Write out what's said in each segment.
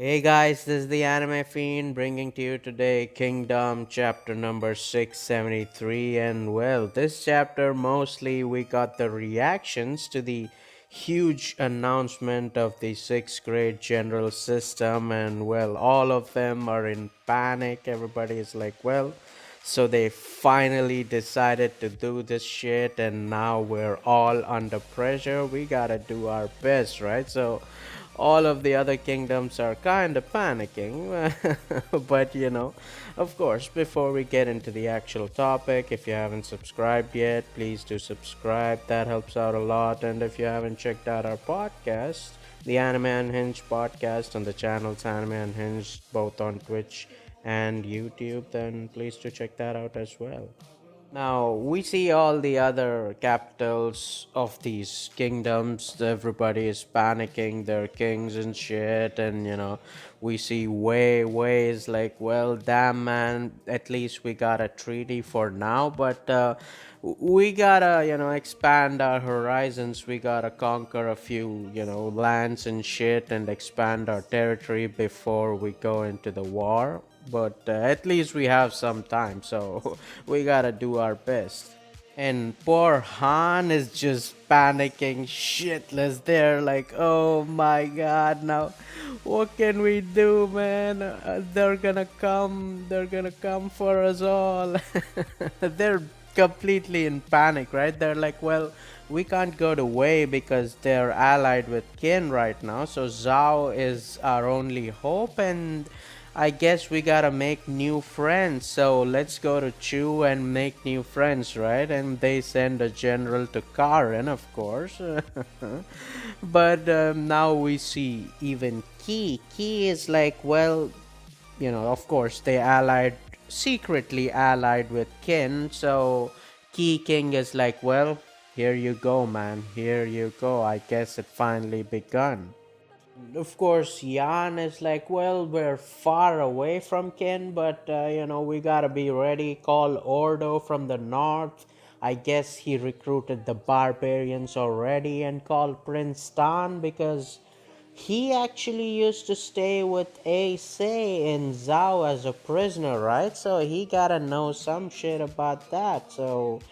Hey guys, this is the Anime Fiend bringing to you today Kingdom chapter number 673. And well, this chapter mostly we got the reactions to the huge announcement of the sixth grade general system. And well, all of them are in panic. Everybody is like, well, so they finally decided to do this shit, and now we're all under pressure. We gotta do our best, right? So all of the other kingdoms are kind of panicking. But of course, before we get into the actual topic, if you haven't subscribed yet, please do subscribe. That helps out a lot. And if you haven't checked out our podcast, the Anime Unhinged podcast on the channels Anime Unhinged, both on Twitch and YouTube, then please do check that out as well. Now we see all the other capitals of these kingdoms. Everybody is panicking, their kings and shit, and we see ways like, well, damn man, at least we got a treaty for now, but we gotta expand our horizons. We gotta conquer a few lands and shit and expand our territory before we go into the war. But at least we have some time, so we gotta do our best. And poor Han is just panicking shitless there, like, oh my god, now what can we do, man? They're gonna come for us all. They're completely in panic, right? They're like, well, we can't go to Wei because they're allied with Qin right now, so Zhao is our only hope, and I guess we gotta make new friends. So let's go to Chu and make new friends, right? And they send a general to Karen, of course. But now we see even Ki. Ki is like, well, of course, they secretly allied with Qin. So Ki King is like, well, here you go, man. Here you go. I guess it finally begun. Of course, Yan is like, well, we're far away from Kin, but we gotta be ready. Call Ordo from the north. I guess he recruited the barbarians already, and call Prince Tan because he actually used to stay with Ace in Zhao as a prisoner, right? So he gotta know some shit about that. So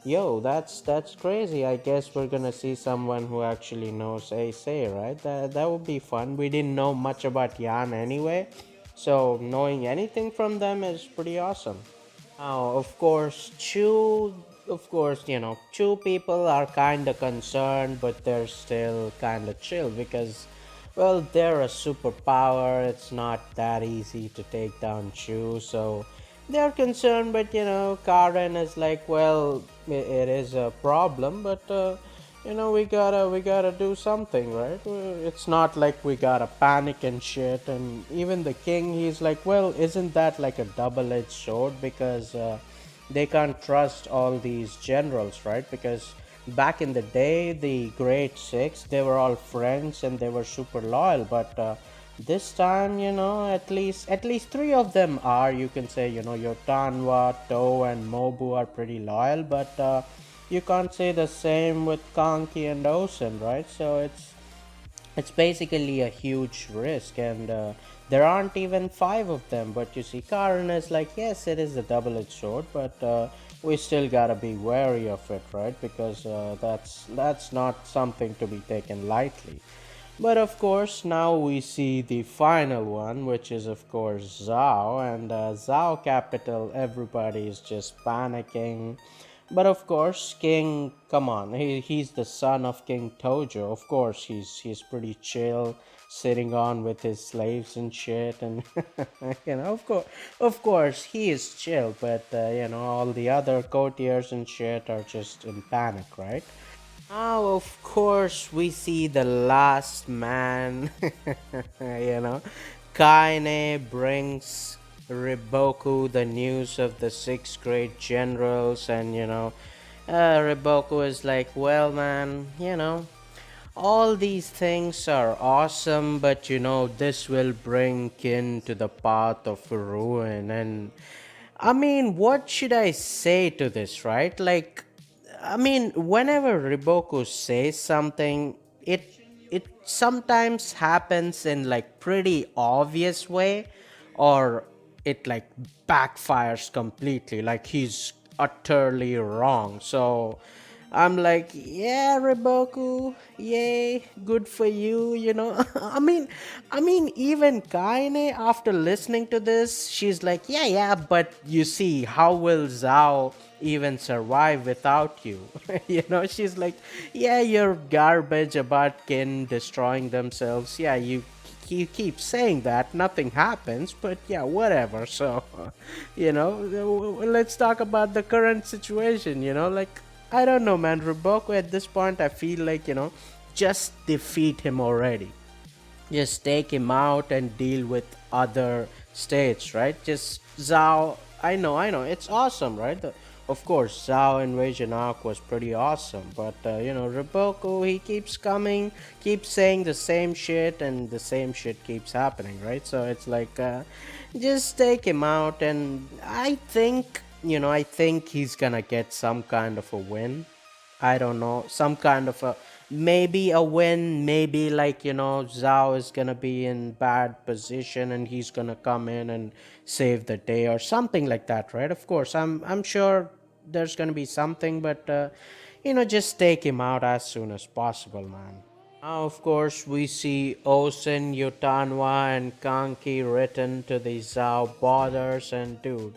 yo, that's crazy. I guess we're gonna see someone who actually knows Ace, right? That would be fun. We didn't know much about Yan anyway, so knowing anything from them is pretty awesome. Now, of course, Chu people are kind of concerned, but they're still kind of chill because, well, they're a superpower. It's not that easy to take down Chu, so they're concerned. But Karen is like, well, it is a problem, but we gotta do something, right? It's not like we gotta panic and shit. And even the king, he's like, well, isn't that like a double-edged sword? Because they can't trust all these generals, right? Because back in the day, the Great Six, they were all friends and they were super loyal. But this time, at least three of them are. You can say, your Tanwa, To, and Mobu are pretty loyal, but you can't say the same with Kanki and Osen, right? So it's basically a huge risk, and there aren't even five of them. But you see, Karan is like, yes, it is a double-edged sword, but we still gotta be wary of it, right? Because that's not something to be taken lightly. But of course, now we see the final one, which is of course Zhao, and Zhao capital. Everybody is just panicking. But of course, King, come on, he's the son of King Tojo. Of course, he's pretty chill, sitting on with his slaves and shit, and of course, he is chill. But all the other courtiers and shit are just in panic, right? Now, of course, we see the last man. Kaine brings Riboku the news of the sixth grade generals, and Riboku is like, well, man, all these things are awesome, but this will bring Kin to the path of ruin. And I mean, what should I say to this, right? Like, I mean, whenever Riboku says something, it it sometimes happens in like pretty obvious way, or it like backfires completely, like he's utterly wrong. So I'm like, yeah, Riboku, yay, good for you, you know. I mean, even Kaine, after listening to this, she's like, yeah, yeah, but you see, how will Zhao even survive without you? You know, she's like, yeah, you're garbage about Kin destroying themselves. Yeah, you keep saying that, nothing happens, but yeah, whatever. So, let's talk about the current situation, like, I don't know, man. Riboku at this point, I feel like, just defeat him already. Just take him out and deal with other states, right? Just Zhao. I know. It's awesome, right? Of course, Zhao invasion arc was pretty awesome, but Riboku, he keeps coming, keeps saying the same shit, and the same shit keeps happening, right? So it's like, just take him out, and I think he's gonna get some kind of a win. I don't know, some kind of a, maybe a win, maybe like, Zhao is gonna be in bad position and he's gonna come in and save the day or something like that, right? Of course, I'm sure there's gonna be something, but just take him out as soon as possible, man. Now, of course, we see Osen, Yutanwa, and Kanki written to the Zhao borders, and dude,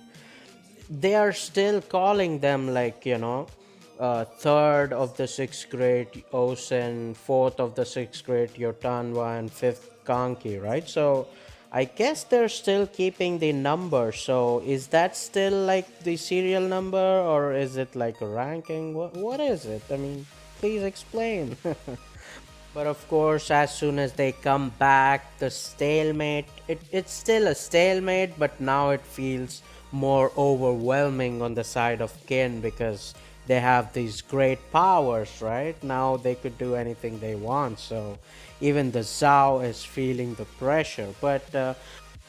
they are still calling them like, third of the sixth grade Osen, fourth of the sixth grade Yotanwa, and fifth Kanki, right? So I guess they're still keeping the number. So is that still like the serial number, or is it like a ranking? What is it? I mean, please explain. But of course, as soon as they come back, the stalemate, it's still a stalemate, but now it feels more overwhelming on the side of Kin because they have these great powers, right? Now they could do anything they want, so even the Zhao is feeling the pressure. But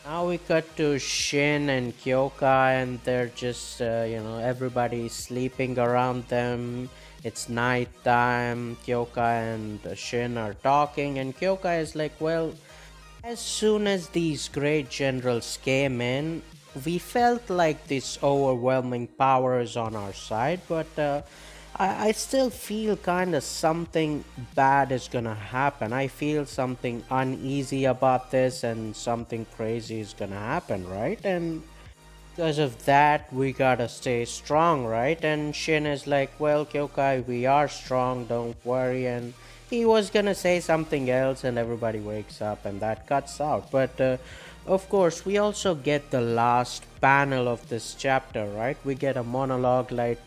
now we cut to Shin and Kyoka, and they're just, everybody sleeping around them. It's night time. Kyoka and Shin are talking, and Kyoka is like, well, as soon as these great generals came in, we felt like this overwhelming power is on our side, but I still feel kind of something bad is gonna happen. I feel something uneasy about this, and something crazy is gonna happen, right? And because of that, we gotta stay strong, right? And Shin is like, well, Kyokai, we are strong, don't worry. And he was gonna say something else, and everybody wakes up, and that cuts out. But of course, we also get the last panel of this chapter, right? We get a monologue like,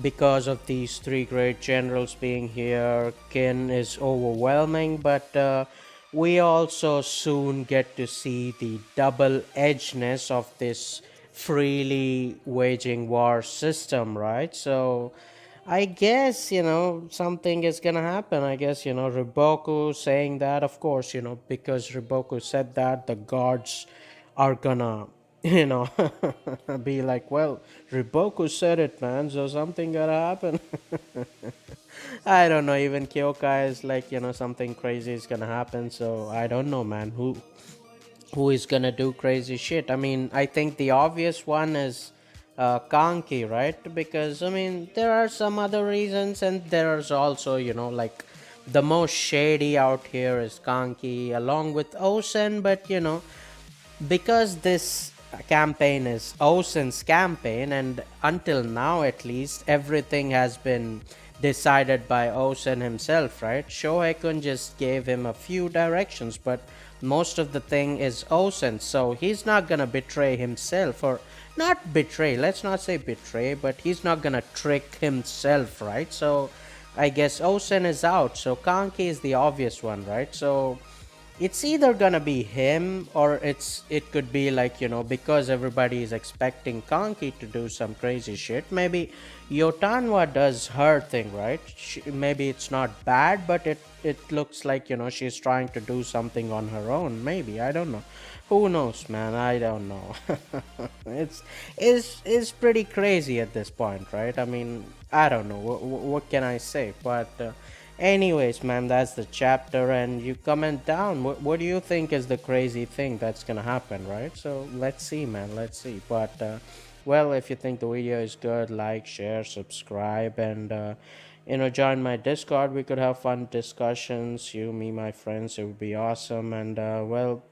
because of these three great generals being here, Kin is overwhelming, but we also soon get to see the double edgedness of this freely waging war system, right? So I guess, something is gonna happen. I guess, Riboku saying that, of course, because Riboku said that, the gods are gonna, you know, be like, well, Riboku said it, man, so something gotta happen. I don't know. Even Kyoka is like, something crazy is gonna happen. So I don't know, man. Who is gonna do crazy shit? I mean, I think the obvious one is Kanki, right? Because I mean, there are some other reasons, and there's also, like the most shady out here is Kanki, along with Osen. But because this campaign is Osen's campaign, and until now at least, everything has been decided by Osen himself, right? Shohei-kun just gave him a few directions, but most of the thing is Osen, so he's not gonna betray himself, or not betray, let's not say betray, but he's not gonna trick himself, right? So I guess Osen is out, so Kanki is the obvious one, right? So it's either gonna be him, or it could be like, because everybody is expecting Kanki to do some crazy shit, maybe Yotanwa does her thing, right? Maybe it's not bad, but it looks like, she's trying to do something on her own, maybe, I don't know. Who knows, man? I don't know. It's pretty crazy at this point, right? I mean, I don't know what can I say, but Anyways, man, that's the chapter, and you comment down. What do you think is the crazy thing that's gonna happen, right? So let's see, man. Let's see. But well, if you think the video is good, like, share, subscribe, and join my Discord. We could have fun discussions. You, me, my friends. It would be awesome. And well,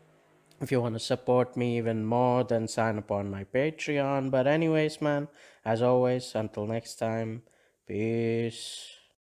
if you want to support me even more, then sign up on my Patreon. But anyways, man, as always, until next time, peace.